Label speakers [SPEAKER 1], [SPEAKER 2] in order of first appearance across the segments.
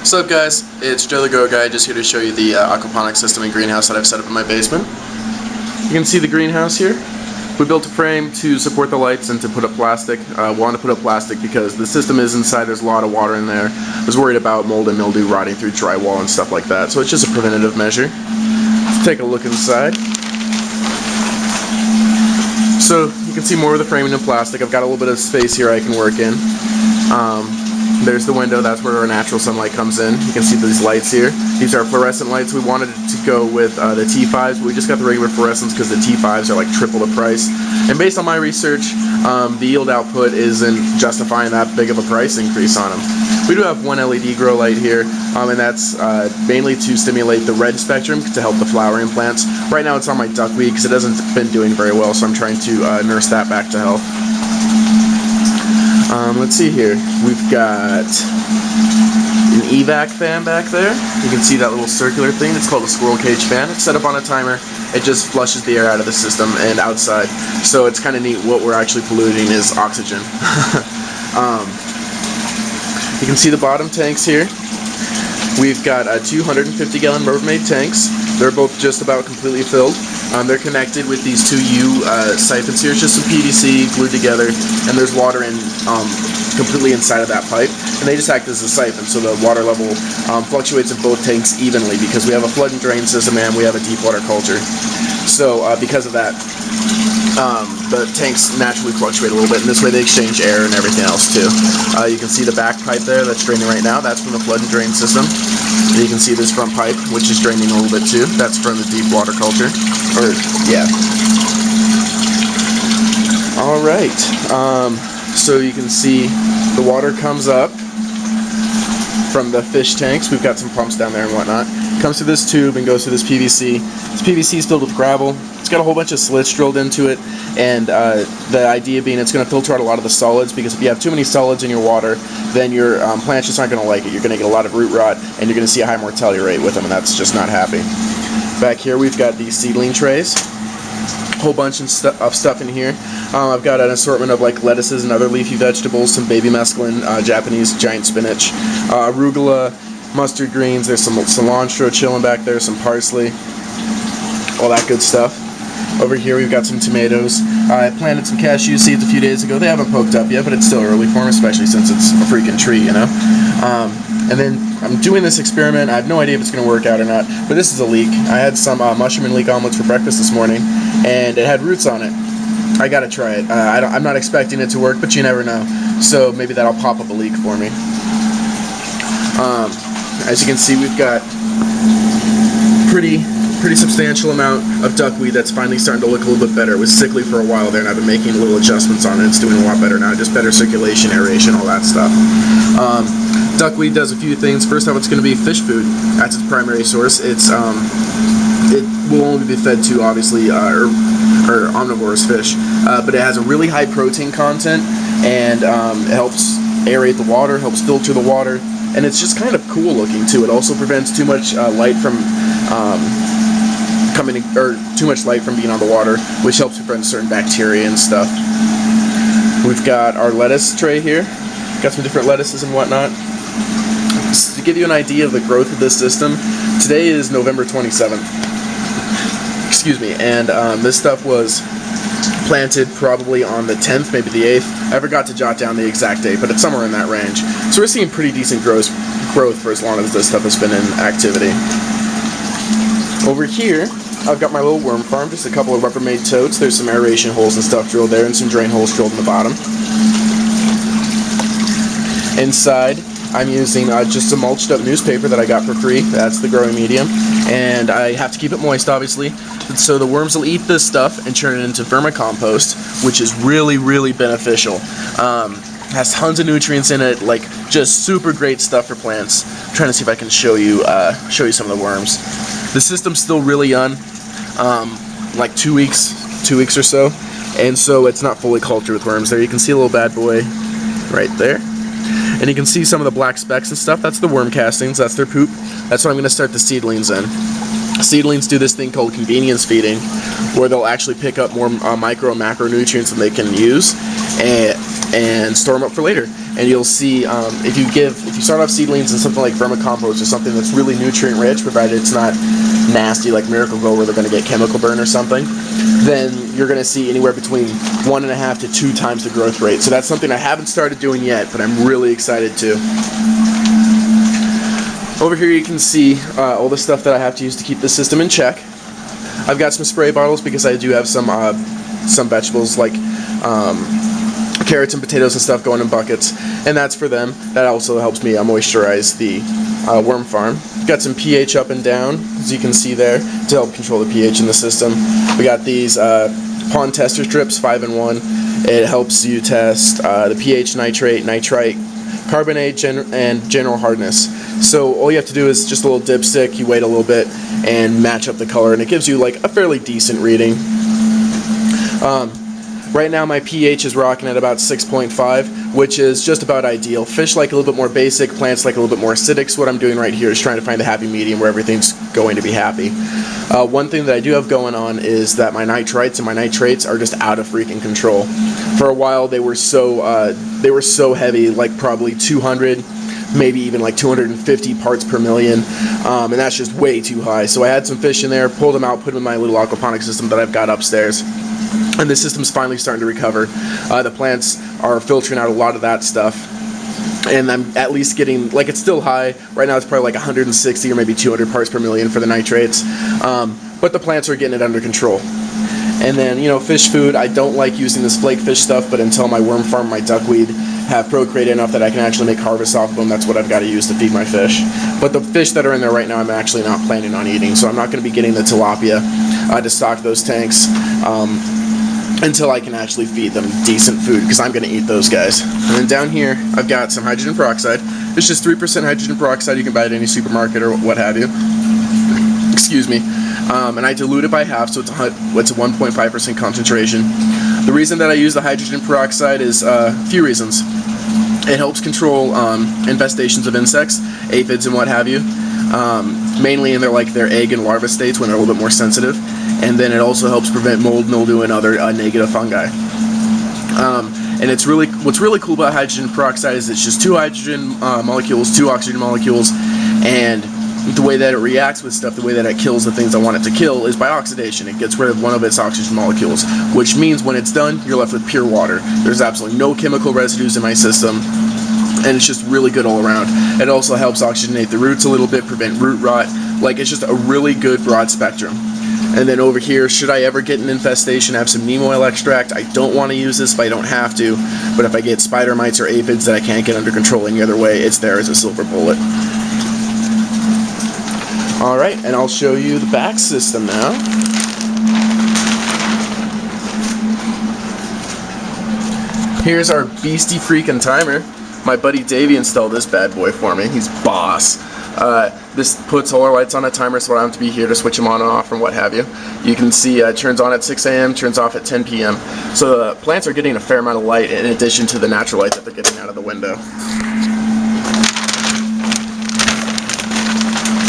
[SPEAKER 1] What's up, guys? It's Joe the Grow Guy, just here to show you the aquaponics system and greenhouse that I've set up in my basement. You can see the greenhouse here. We built a frame to support the lights and to put up plastic. Wanted to put up plastic because the system is inside, there's a lot of water in there. I was worried about mold and mildew rotting through drywall and stuff like that, so it's just a preventative measure. Let's take a look inside. So you can see more of the framing in plastic. I've got a little bit of space here I can work in. There's the window, that's where our natural sunlight comes in. You can see these lights here. These are fluorescent lights. We wanted to go with the T5s, but we just got the regular fluorescents because the T5s are like triple the price. And based on my research, the yield output isn't justifying that big of a price increase on them. We do have one LED grow light here, and that's mainly to stimulate the red spectrum to help the flowering plants. Right now it's on my duckweed because it hasn't been doing very well, so I'm trying to nurse that back to health. Let's see here. We've got an evac fan back there. You can see that little circular thing. It's called a squirrel cage fan. It's set up on a timer. It just flushes the air out of the system and outside. So it's kind of neat. What we're actually polluting is oxygen. You can see the bottom tanks here. We've got 250-gallon Rubbermaid tanks. They're both just about completely filled. They're connected with these two U siphons here. It's just some PVC glued together, and there's water in completely inside of that pipe, and they just act as a siphon, so the water level fluctuates in both tanks evenly because we have a flood and drain system and we have a deep water culture. So because of that, the tanks naturally fluctuate a little bit, and this way they exchange air and everything else too. You can see the back pipe there that's draining right now. That's from the flood and drain system. And you can see this front pipe, which is draining a little bit too. That's from the deep water culture. Alright, so you can see the water comes up from the fish tanks. We've got some pumps down there and whatnot. It comes through this tube and goes through this PVC. This PVC is filled with gravel. It's got a whole bunch of slits drilled into it, and the idea being it's going to filter out a lot of the solids, because if you have too many solids in your water, then your plants just aren't going to like it. You're going to get a lot of root rot, and you're going to see a high mortality rate with them, and that's just not happy. Back here we've got these seedling trays. A whole bunch of stuff in here. I've got an assortment of like lettuces and other leafy vegetables, some baby mesclun, Japanese giant spinach, arugula, mustard greens. There's some cilantro chilling back there, some parsley, all that good stuff. Over here we've got some tomatoes. I planted some cashew seeds a few days ago. They haven't poked up yet, but it's still early for them, especially since it's a freaking tree, you know. And then I'm doing this experiment. I have no idea if it's going to work out or not, but this is a leek. I had some mushroom and leek omelets for breakfast this morning, and it had roots on it. I gotta try it. I'm not expecting it to work, but you never know. So maybe that'll pop up a leak for me. As you can see, we've got pretty substantial amount of duckweed that's finally starting to look a little bit better. It was sickly for a while there, and I've been making little adjustments on it. It's doing a lot better now, just better circulation, aeration, all that stuff. Duckweed does a few things. First off, it's going to be fish food. That's its primary source. It will only be fed to, obviously, or omnivorous fish, but it has a really high protein content, and it helps aerate the water, helps filter the water, and it's just kind of cool looking too. It also prevents too much light from too much light from being on the water, which helps prevent certain bacteria and stuff. We've got our lettuce tray here. Got some different lettuces and whatnot. Just to give you an idea of the growth of this system, today is November 27th. Excuse me, and this stuff was planted probably on the 10th, maybe the 8th. I forgot to jot down the exact date, but it's somewhere in that range. So we're seeing pretty decent growth for as long as this stuff has been in activity. Over here, I've got my little worm farm, just a couple of Rubbermaid totes. There's some aeration holes and stuff drilled there, and some drain holes drilled in the bottom. Inside, I'm using just a mulched up newspaper that I got for free. That's the growing medium, and I have to keep it moist, obviously, so the worms will eat this stuff and turn it into vermicompost, which is really beneficial. Has tons of nutrients in it, like just super great stuff for plants. I'm trying to see if I can show you some of the worms. The system's still really young, like 2 weeks or so, and so it's not fully cultured with worms. There you can see a little bad boy right there. And you can see some of the black specks and stuff. That's the worm castings. That's their poop. That's what I'm going to start the seedlings in. Seedlings do this thing called convenience feeding, where they'll actually pick up more micro and macronutrients than they can use, and and store them up for later. And you'll see if you start off seedlings in something like vermicompost or something that's really nutrient rich, provided it's not nasty like Miracle-Gro where they're going to get chemical burn or something, then you're going to see anywhere between 1.5 to 2 times the growth rate. So that's something I haven't started doing yet, but I'm really excited to. Over here you can see all the stuff that I have to use to keep the system in check. I've got some spray bottles because I do have some vegetables like carrots and potatoes and stuff going in buckets, and that's for them. That also helps me moisturize the worm farm. Got some pH up and down, as you can see there, to help control the pH in the system. We got these pond tester strips, 5-in-1. It helps you test the pH, nitrate, nitrite, carbonate, and general hardness. So all you have to do is just a little dipstick, you wait a little bit, and match up the color, and it gives you like a fairly decent reading. Right now my pH is rocking at about 6.5, which is just about ideal. Fish like a little bit more basic, plants like a little bit more acidic, so what I'm doing right here is trying to find the happy medium where everything's going to be happy. One thing that I do have going on is that my nitrites and my nitrates are just out of freaking control. For a while they were so heavy, like probably 200, maybe even like 250 parts per million, and that's just way too high. So I had some fish in there, pulled them out, put them in my little aquaponic system that I've got upstairs, and the system's finally starting to recover. The plants are filtering out a lot of that stuff, and I'm at least getting, like, it's still high. Right now it's probably like 160 or maybe 200 parts per million for the nitrates, but the plants are getting it under control. And then, you know, fish food, I don't like using this flake fish stuff, but until my worm farm, my duckweed have procreated enough that I can actually make harvests off of them, that's what I've got to use to feed my fish. But the fish that are in there right now I'm actually not planning on eating, so I'm not going to be getting the tilapia to stock those tanks until I can actually feed them decent food, because I'm going to eat those guys. And then down here I've got some hydrogen peroxide. It's just 3% hydrogen peroxide. You can buy it at any supermarket or what have you. Excuse me. And I dilute it by half, so it's a 1.5% concentration. The reason that I use the hydrogen peroxide is a few reasons. It helps control infestations of insects, aphids and what have you, mainly in their egg and larva states when they're a little bit more sensitive. And then it also helps prevent mold, mildew, and other negative fungi. And what's really cool about hydrogen peroxide is it's just 2 hydrogen molecules, 2 oxygen molecules, and the way that it reacts with stuff, the way that it kills the things I want it to kill, is by oxidation. It gets rid of one of its oxygen molecules, which means when it's done, you're left with pure water. There's absolutely no chemical residues in my system, and it's just really good all around. It also helps oxygenate the roots a little bit, prevent root rot. Like, it's just a really good broad spectrum. And then over here, should I ever get an infestation, I have some neem oil extract. I don't want to use this, but I don't have to. But if I get spider mites or aphids that I can't get under control any other way, it's there as a silver bullet. Alright, and I'll show you the back system now. Here's our beastie freaking timer. My buddy Davey installed this bad boy for me. He's boss. This puts all our lights on a timer, so I don't have to be here to switch them on and off and what have you. You can see it turns on at 6 a.m., turns off at 10 p.m. So the plants are getting a fair amount of light in addition to the natural light that they're getting out of the window.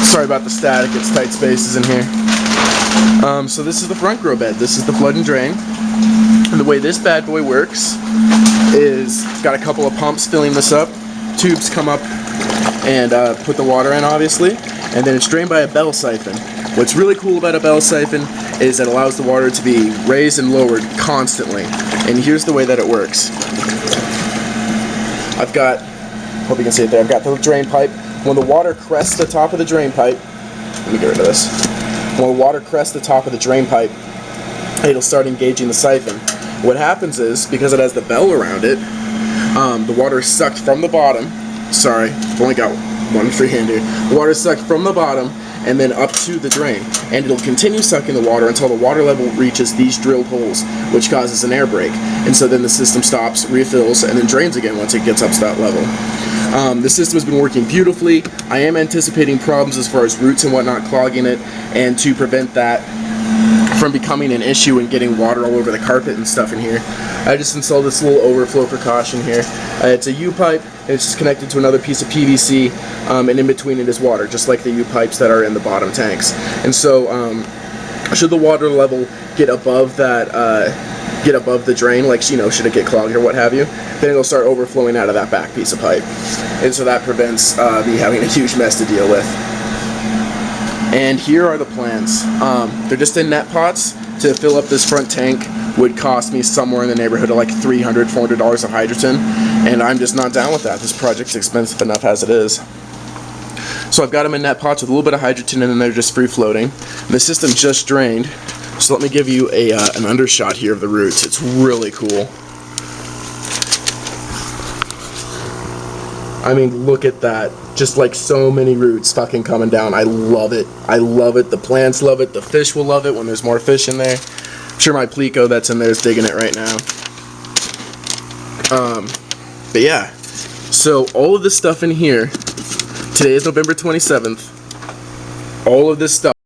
[SPEAKER 1] Sorry about the static, it's tight spaces in here. So this is the front grow bed. This is the flood and drain. And the way this bad boy works is it's got a couple of pumps filling this up. Tubes come up and put the water in, obviously, and then it's drained by a bell siphon. What's really cool about a bell siphon is it allows the water to be raised and lowered constantly. And here's the way that it works. I've got, hope you can see it there, I've got the drain pipe. When the water crests the top of the drain pipe, let me get rid of this. When the water crests the top of the drain pipe, it'll start engaging the siphon. What happens is, because it has the bell around it, the water is sucked from the bottom. Sorry, I've only got one free-hander. The water is sucked from the bottom and then up to the drain, and it'll continue sucking the water until the water level reaches these drilled holes, which causes an air break. And so then the system stops, refills, and then drains again once it gets up to that level. The system has been working beautifully. I am anticipating problems as far as roots and whatnot clogging it, and to prevent that from becoming an issue and getting water all over the carpet and stuff in here, I just installed this little overflow precaution here. It's a U-pipe, and it's just connected to another piece of PVC, and in between it is water, just like the U-pipes that are in the bottom tanks. And so should the water level get above that, get above the drain, like, you know, should it get clogged or what have you, then it'll start overflowing out of that back piece of pipe. And so that prevents me having a huge mess to deal with. And here are the plants. They're just in net pots. To fill up this front tank would cost me somewhere in the neighborhood of like $300, $400 of hydrogen, and I'm just not down with that. This project's expensive enough as it is. So I've got them in net pots with a little bit of hydrogen, and then they're just free floating. The system just drained, so let me give you an undershot here of the roots. It's really cool. I mean, look at that. Just like so many roots fucking coming down. I love it. I love it. The plants love it. The fish will love it when there's more fish in there. I'm sure my plico that's in there is digging it right now. But yeah. So all of this stuff in here, today is November 27th. All of this stuff